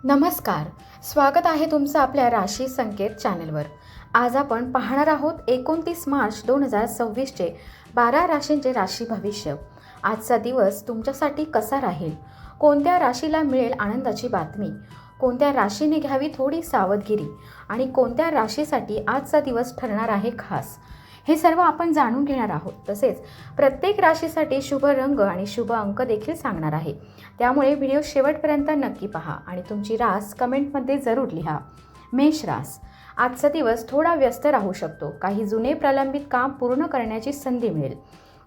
नमस्कार, स्वागत आहे तुमचं आपल्या राशी संकेत चॅनलवर। आज आपण पाहणार आहोत 29 मार्च 2026चे 12 राशींचे राशी भविष्य। आजचा दिवस तुमच्यासाठी कसा राहील, कोणत्या राशीला मिळेल आनंदाची बातमी, कोणत्या राशीने घ्यावी थोडी सावधगिरी आणि कोणत्या राशीसाठी आजचा दिवस ठरणार आहे खास, हे सर्व आपण जाणून घेणार आहोत। तसेच प्रत्येक राशीसाठी शुभ रंग आणि शुभ अंक देखील सांगणार आहे, त्यामुळे व्हिडिओ शेवटपर्यंत नक्की पहा आणि तुमची रास कमेंटमध्ये जरूर लिहा। मेष रास, आजचा दिवस थोडा व्यस्त राहू शकतो। काही जुने प्रलंबित काम पूर्ण करण्याची संधी मिळेल।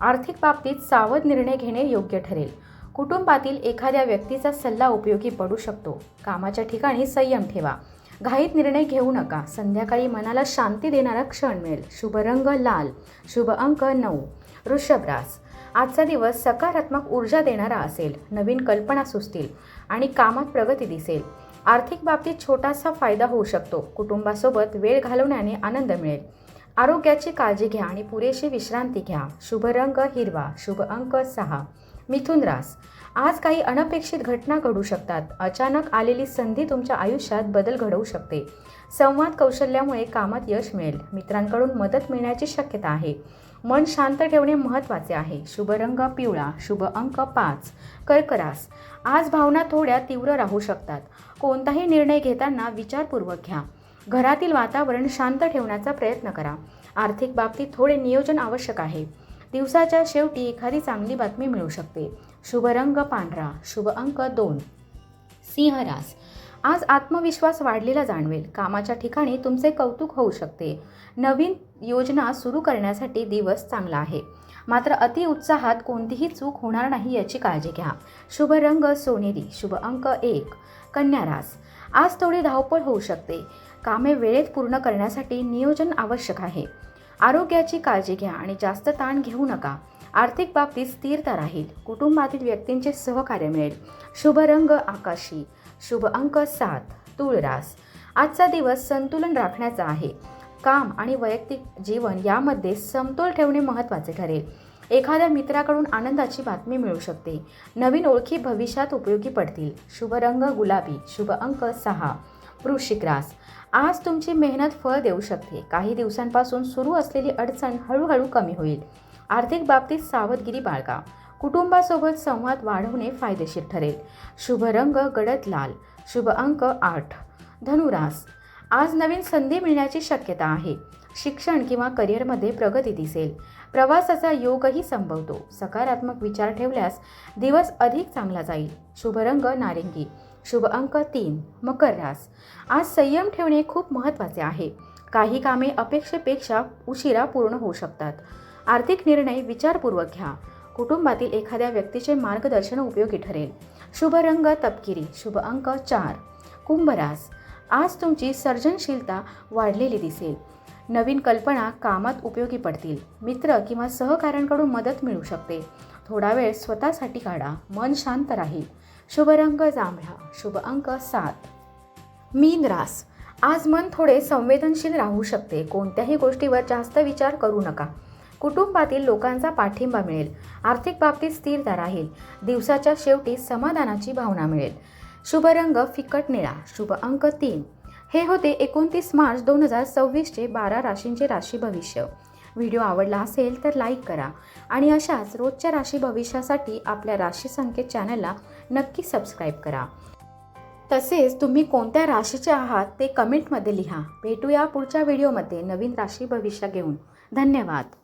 आर्थिक बाबतीत सावध निर्णय घेणे योग्य ठरेल। कुटुंबातील एखाद्या व्यक्तीचा सल्ला उपयोगी पडू शकतो। कामाच्या ठिकाणी संयम ठेवा, घाईत निर्णय घेऊ नका। संध्याकाळी मनाला शांती देणारा क्षण मिळेल। शुभ रंग लाल, शुभ अंक 9। वृषभ रास, आजचा दिवस सकारात्मक ऊर्जा देणारा असेल। नवीन कल्पना सुचतील आणि कामात प्रगती दिसेल। आर्थिक बाबतीत छोटासा फायदा होऊ शकतो। कुटुंबासोबत वेळ घालवण्याने आनंद मिळेल। आरोग्याची काळजी घ्या आणि पुरेशी विश्रांती घ्या। शुभ रंग हिरवा, शुभ अंक 6। मिथुन रास, आज काही अनपेक्षित घटना घडू शकतात। अचानक आलेली संधी तुमच्या आयुष्यात बदल घडवू शकते। संवाद कौशल्यामुळे कामात यश मिळेल। मित्रांकडून मदत मिळण्याची शक्यता आहे। मन शांत ठेवणे महत्त्वाचे आहे। शुभ रंग पिवळा, शुभ अंक 5। कर्क रास, आज भावना थोड्या तीव्र राहू शकतात। कोणताही निर्णय घेताना विचारपूर्वक घ्या। घरातील वातावरण शांत ठेवण्याचा प्रयत्न करा। आर्थिक बाबतीत थोडे नियोजन आवश्यक आहे। दिवसाच्या शेवटी एखादी चांगली बातमी मिळू शकते। शुभ रंग पांढरा, शुभ अंक 2। सिंह रास, आज आत्मविश्वास वाढलेला जाणवेल। कामाच्या ठिकाणी तुमचे कौतुक होऊ शकते। नवीन योजना सुरू करण्यासाठी दिवस चांगला आहे, मात्र अतिउत्साहात कोणतीही चूक होणार नाही याची काळजी घ्या। शुभ रंग सोनेरी, शुभ अंक 1। कन्या रास, आज थोडी धावपळ होऊ शकते। कामे वेळेत पूर्ण करण्यासाठी नियोजन आवश्यक आहे। आरोग्याची काळजी घ्या आणि जास्त ताण घेऊ नका। आर्थिक बाबतीत स्थिरता राहील। कुटुंबातील व्यक्तींचे सहकार्य मिळेल। शुभ रंग आकाशी, शुभ अंक 7। तूळ रास, आजचा दिवस संतुलन राखण्याचा आहे। काम आणि वैयक्तिक जीवन यामध्ये समतोल ठेवणे महत्त्वाचे ठरेल। एखाद्या मित्राकडून आनंदाची बातमी मिळू शकते। नवीन ओळखी भविष्यात उपयोगी पडतील। शुभ रंग गुलाबी, शुभ अंक 6। वृश्चिक रास, आज तुमची मेहनत फळ देऊ शकते। काही दिवसांपासून सुरू असलेली अडचण हळूहळू कमी होईल। आर्थिक बाबतीत सावधगिरी बाळगा। कुटुंबासोबत संवाद वाढवणे फायदेशीर ठरेल। शुभ रंग गडद लाल, शुभ अंक 8। धनुरास, आज नवीन संधी मिळण्याची शक्यता आहे। शिक्षण किंवा करिअरमध्ये प्रगती दिसेल। प्रवासाचा योगही संभवतो। सकारात्मक विचार ठेवल्यास दिवस अधिक चांगला जाईल। शुभ रंग नारिंगी, शुभ अंक 3। मकर रास, आज संयम ठेवणे खूप महत्त्वाचे आहे। काही कामे अपेक्षेपेक्षा उशिरा पूर्ण होऊ शकतात। आर्थिक निर्णय विचारपूर्वक घ्या। कुटुंबातील एखाद्या व्यक्तीचे मार्गदर्शन उपयोगी ठरेल। शुभ रंग तपकिरी, शुभ अंक 4। कुंभ रास, आज तुमची सर्जनशीलता वाढलेली दिसेल। नवीन कल्पना कामात उपयोगी पडतील। मित्र किंवा सहकाऱ्यांकडून मदत मिळू शकते। थोडा वेळ स्वतःसाठी काढा, मन शांत राहील। शुभ रंग जांभळा, शुभ अंक 7। मीन रास, आज मन थोडे संवेदनशील राहू शकते। कोणत्याही गोष्टीवर जास्त विचार करू नका। कुटुंबातील लोकांचा पाठिंबा मिळेल। आर्थिक बाबतीत स्थिरता राहील। दिवसाच्या शेवटी समाधानाची भावना मिळेल। शुभ रंग फिकट निळा, शुभ अंक 3। हे होते 29 मार्च 2026चे 12 राशींचे राशी भविष्य। व्हिडिओ आवडला असेल तर लाईक करा आणि अशाच रोजच्या राशी भविष्यासाठी आपल्या राशी संकेत चॅनलला नक्की सबस्क्राईब करा। तसेच तुम्ही कोणत्या राशीचे आहात ते कमेंटमध्ये लिहा। भेटूया पुढच्या व्हिडिओमध्ये नवीन राशी भविष्य घेऊन। धन्यवाद।